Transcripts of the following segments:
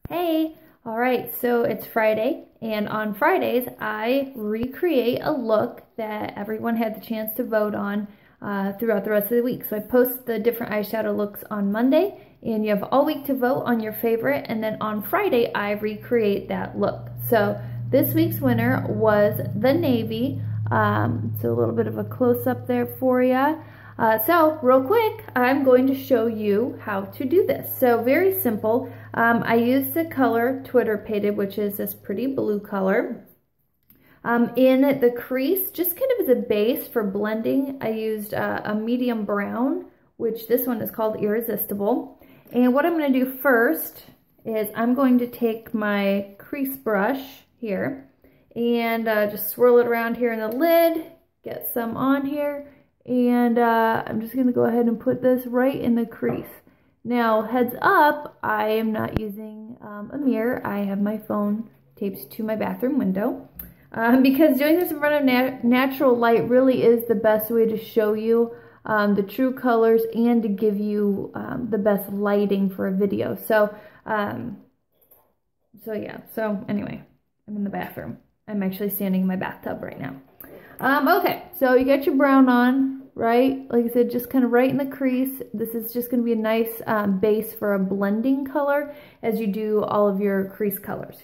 Hey, all right, so it's Friday, and on Fridays, I recreate a look that everyone had the chance to vote on throughout the rest of the week. So I post the different eyeshadow looks on Monday, and you have all week to vote on your favorite, and then on Friday, I recreate that look. So this week's winner was the navy. So a little bit of a close-up there for you. So real quick, I'm going to show you how to do this. So very simple. I used the color Twitter Pated, which is this pretty blue color. In the crease, just kind of as a base for blending, I used a medium brown, which this one is called Irresistible. And what I'm going to do first is I'm going to take my crease brush here and just swirl it around here in the lid, get some on here. And I'm just going to go ahead and put this right in the crease. Now, heads up, I am not using a mirror. I have my phone taped to my bathroom window. Because doing this in front of natural light really is the best way to show you the true colors and to give you the best lighting for a video. So anyway, I'm in the bathroom. I'm actually standing in my bathtub right now. Okay, so you got your brown on, right? Like I said, just kind of right in the crease. This is just going to be a nice base for a blending color as you do all of your crease colors.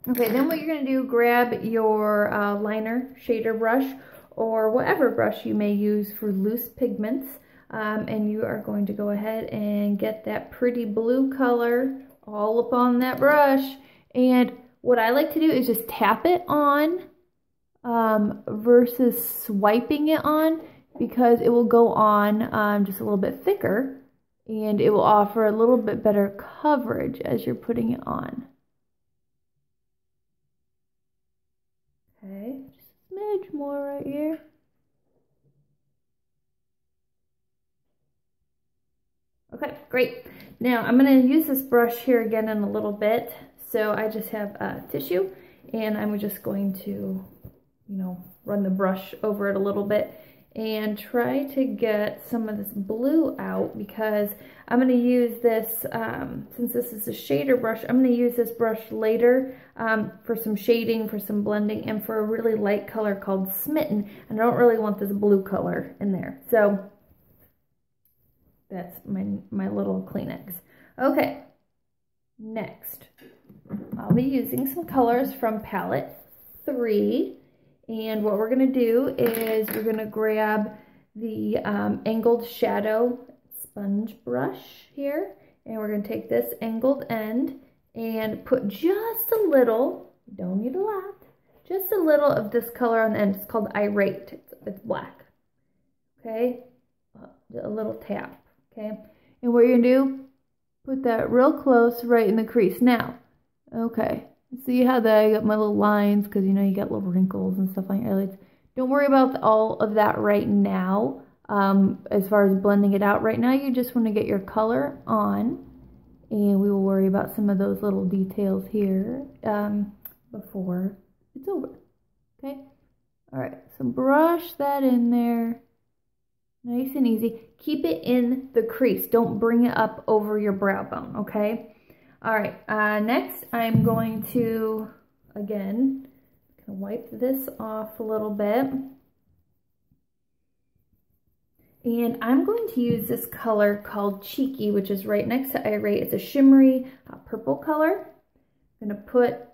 Okay, then what you're going to do, grab your liner shader brush or whatever brush you may use for loose pigments, and you are going to go ahead and get that pretty blue color all up on that brush. And what I like to do is just tap it on versus swiping it on, because it will go on just a little bit thicker and it will offer a little bit better coverage as you're putting it on. Okay, just a smidge more right here. Okay, great. Now I'm going to use this brush here again in a little bit. So I just have a tissue and I'm just going to run the brush over it a little bit and try to get some of this blue out, because I'm going to use this, since this is a shader brush, I'm going to use this brush later for some shading, for some blending, and for a really light color called Smitten. And I don't really want this blue color in there. So that's my little Kleenex. Okay, next, I'll be using some colors from palette 3. And what we're going to do is we're going to grab the angled shadow sponge brush here. And we're going to take this angled end and put just a little, you don't need a lot, just a little of this color on the end. It's called Irate. It's black. Okay? A little tap. Okay? And what you're going to do, put that real close right in the crease. Now, okay. See how I got my little lines, because you got little wrinkles and stuff on your eyelids. Don't worry about all of that right now. As far as blending it out right now, you just want to get your color on, and we will worry about some of those little details here before it's over. Okay? All right, so brush that in there. Nice and easy. Keep it in the crease. Don't bring it up over your brow bone, okay? All right, next I'm going to, again, wipe this off a little bit. And I'm going to use this color called Cheeky, which is right next to Irate. It's a shimmery purple color. I'm going to put a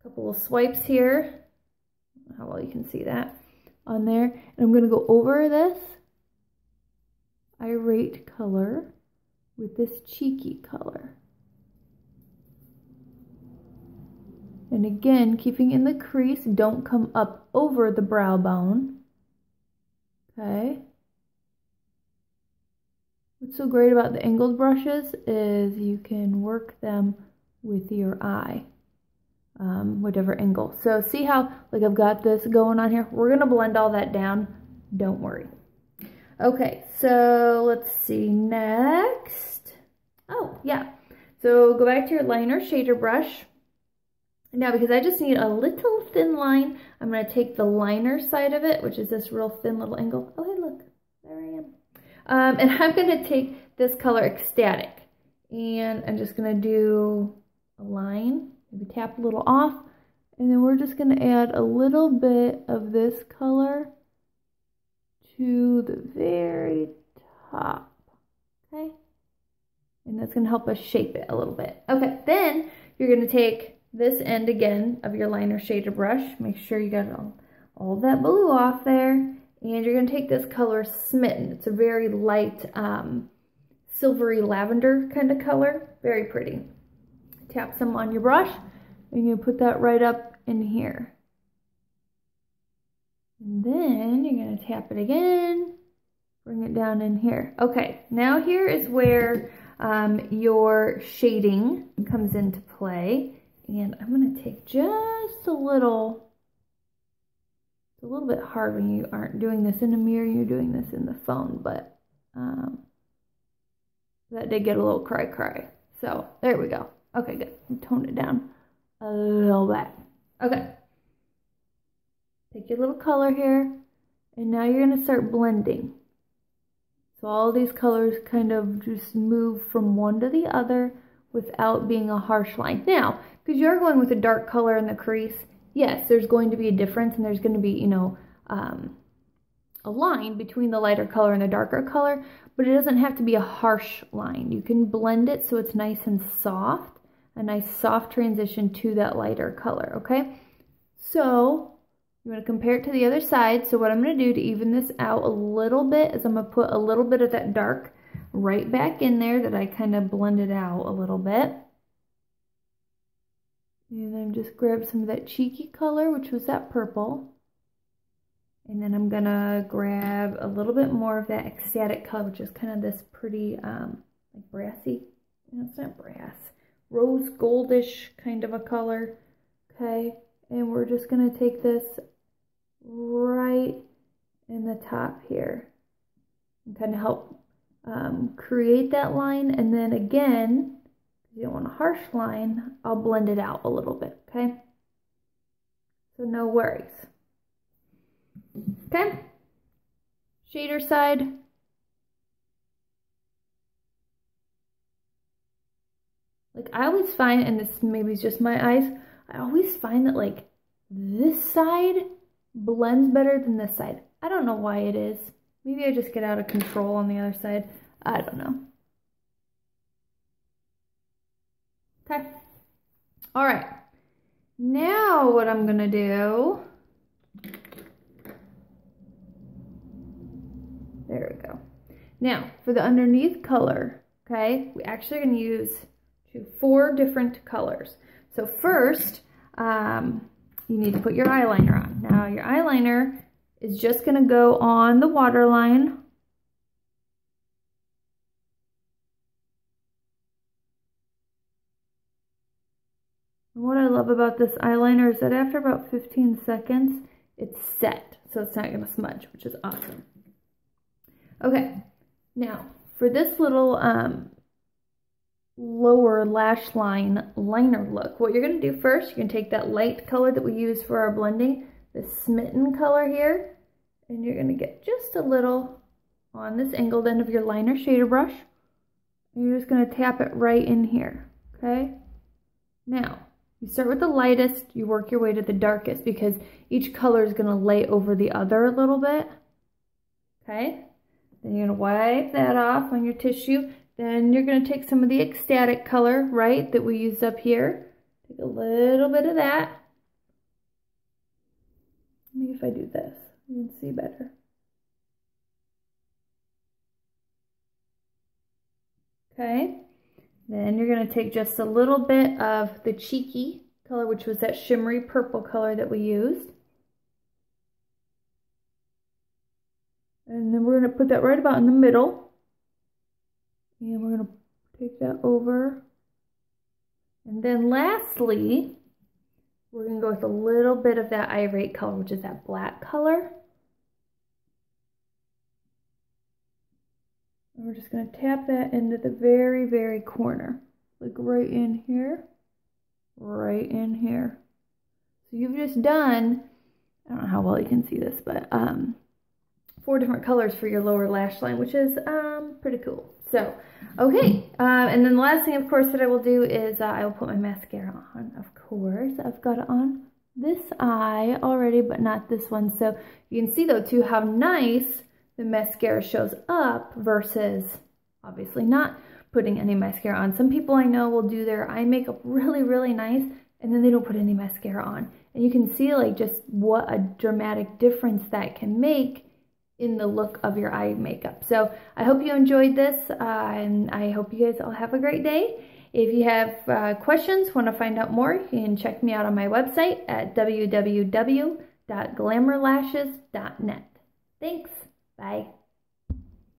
couple of swipes here. How well you can see that on there. And I'm going to go over this Irate color with this Cheeky color. And again, keeping in the crease, don't come up over the brow bone. Okay. What's so great about the angled brushes is you can work them with your eye, whatever angle. So see how, like, I've got this going on here? We're going to blend all that down. Don't worry. Okay, so let's see next. Oh, yeah. So go back to your liner shader brush. Now, because I just need a little thin line, I'm going to take the liner side of it, which is this real thin little angle. Oh, hey, look. There I am. And I'm going to take this color Ecstatic. And I'm just going to do a line, maybe tap a little off, and then we're just going to add a little bit of this color to the very top, okay? And that's going to help us shape it a little bit. Okay, then you're going to take this end again of your liner shader brush. Make sure you got all that blue off there. And you're going to take this color Smitten. It's a very light silvery lavender kind of color. Very pretty. Tap some on your brush and you put that right up in here. And then you're going to tap it again. Bring it down in here. Okay, now here is where your shading comes into play. And I'm going to take just a little, it's a little bit hard when you aren't doing this in a mirror, you're doing this in the phone, but that did get a little cry. So there we go. Okay, good. Tone it down a little bit. Okay. Take your little color here, and now you're going to start blending. So all these colors kind of just move from one to the other without being a harsh line. Now, because you're going with a dark color in the crease, yes, there's going to be a difference, and there's going to be, you know, a line between the lighter color and the darker color, but it doesn't have to be a harsh line. You can blend it so it's nice and soft, a nice soft transition to that lighter color, okay? So you want to compare it to the other side. So what I'm going to do to even this out a little bit is I'm going to put a little bit of that dark right back in there that I kind of blended out a little bit. And then just grab some of that cheeky color, which was that purple. And then I'm going to grab a little bit more of that ecstatic color, which is kind of this pretty, like brassy. No, it's not brass. Rose goldish kind of a color. Okay. And we're just going to take this right in the top here and kind of help create that line. And then again, if you don't want a harsh line, I'll blend it out a little bit, okay? So no worries. Okay? Shader side. Like I always find, and this maybe is just my eyes, I always find that like this side blends better than this side. I don't know why it is. Maybe I just get out of control on the other side. I don't know. Okay. All right. Now what I'm going to do, there we go. Now for the underneath color, okay, we actually are going to use 4 different colors. So first, you need to put your eyeliner on. Now your eyeliner is just going to go on the waterline. And what I love about this eyeliner is that after about 15 seconds, it's set. So it's not going to smudge, which is awesome. Okay, now for this little lower lash line liner look, what you're going to do first, you're going to take that light color that we use for our blending, the Smitten color here, and you're going to get just a little on this angled end of your liner shader brush, and you're just going to tap it right in here, okay? Now, you start with the lightest, you work your way to the darkest, because each color is going to lay over the other a little bit, okay? Then you're going to wipe that off on your tissue. Then you're going to take some of the ecstatic color, right, that we used up here. Take a little bit of that. Maybe if I do this, you can see better. Okay. Then you're going to take just a little bit of the cheeky color, which was that shimmery purple color that we used. And then we're going to put that right about in the middle. And we're going to take that over. And then lastly, we're going to go with a little bit of that irate color, which is that black color. And we're just going to tap that into the very, very corner. Like right in here. Right in here. So you've just done, I don't know how well you can see this, but 4 different colors for your lower lash line, which is pretty cool. So, okay, and then the last thing, of course, that I will do is I will put my mascara on. Of course, I've got it on this eye already, but not this one. So you can see, though, too, how nice the mascara shows up versus obviously not putting any mascara on. Some people I know will do their eye makeup really, really nice, and then they don't put any mascara on. And you can see, like, just what a dramatic difference that can make in the look of your eye makeup. So I hope you enjoyed this, and I hope you guys all have a great day. If you have questions, want to find out more, you can check me out on my website at www.glamourlashes.net. Thanks. Bye.